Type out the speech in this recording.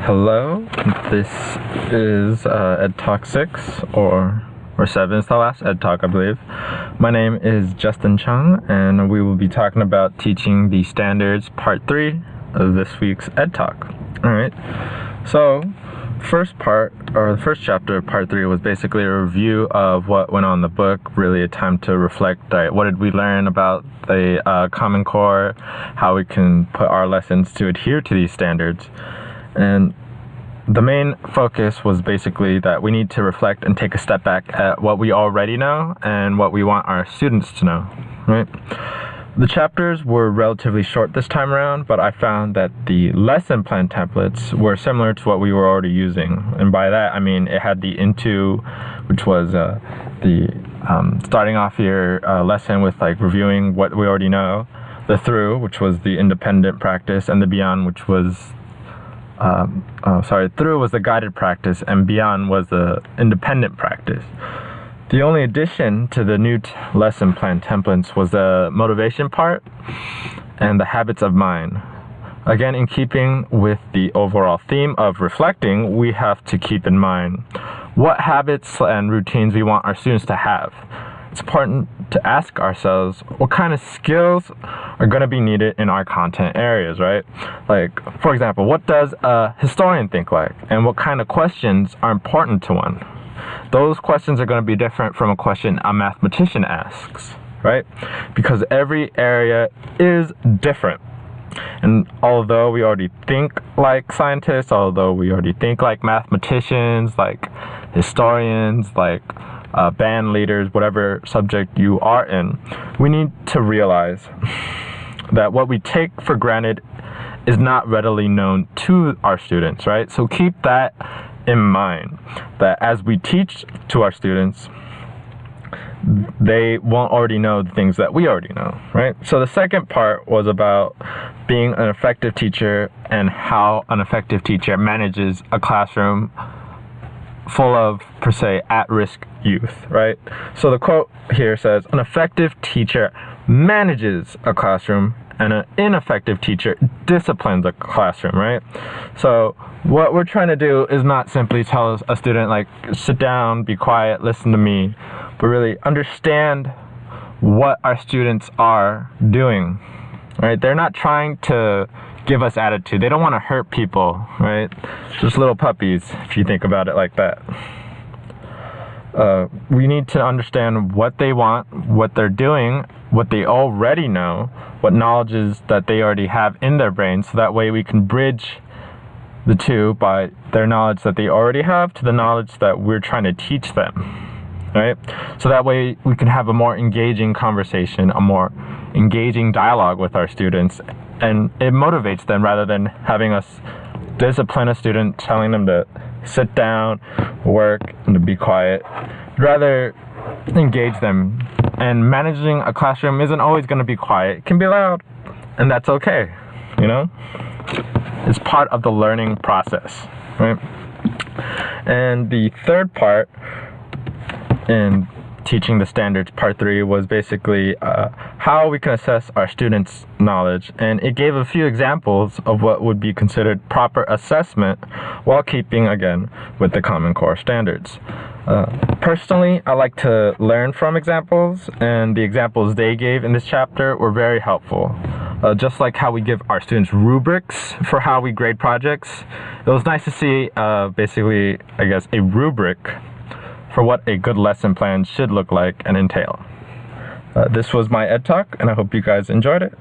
Hello, this is Ed Talk 6 or 7 is the last Ed Talk, I believe. My name is Justin Chung, and we will be talking about teaching the standards part 3 of this week's Ed Talk. Alright, so first chapter of part 3 was basically a review of what went on in the book, really a time to reflect, what did we learn about the Common Core, how we can put our lessons to adhere to these standards. And the main focus was basically that we need to reflect and take a step back at what we already know and what we want our students to know, right? The chapters were relatively short this time around, but I found that the lesson plan templates were similar to what we were already using. And by that, I mean it had the into, which was starting off your lesson with reviewing what we already know, the through, which was the independent practice, and the beyond, which was through was the guided practice and beyond was the independent practice. The only addition to the new lesson plan templates was the motivation part and the habits of mind. Again, in keeping with the overall theme of reflecting, we have to keep in mind what habits and routines we want our students to have. It's important to ask ourselves what kind of skills are going to be needed in our content areas, right? Like, for example, what does a historian think like? And what kind of questions are important to one? Those questions are going to be different from a question a mathematician asks, right? Because every area is different. And although we already think like scientists, although we already think like mathematicians, like historians, like band leaders, whatever subject you are in, we need to realize that what we take for granted is not readily known to our students, right? So keep that in mind, that as we teach to our students, they won't already know the things that we already know, right? So the second part was about being an effective teacher and how an effective teacher manages a classroom full of, per se, at-risk youth, right? So the quote here says, an effective teacher manages a classroom and an ineffective teacher disciplines a classroom, right? So what we're trying to do is not simply tell a student, sit down, be quiet, listen to me, but really understand what our students are doing, right? They're not trying to give us attitude. They don't want to hurt people, right? Just little puppies, if you think about it like that. We need to understand what they want, what they're doing, what they already know, what knowledges that they already have in their brain, so that way we can bridge the two by their knowledge that they already have to the knowledge that we're trying to teach them, right? So that way we can have a more engaging conversation, a more engaging dialogue with our students, and it motivates them rather than having us discipline a student, telling them to sit down, work, and to be quiet. Rather engage them. And managing a classroom isn't always going to be quiet. It can be loud, and that's okay, you know? It's part of the learning process, right? And the third part in teaching the standards part 3 was basically how we can assess our students' knowledge, and it gave a few examples of what would be considered proper assessment while keeping, again, with the Common Core standards. Personally, I like to learn from examples, and the examples they gave in this chapter were very helpful. Just like how we give our students rubrics for how we grade projects, it was nice to see basically, I guess, a rubric for what a good lesson plan should look like and entail. This was my Ed Talk, and I hope you guys enjoyed it.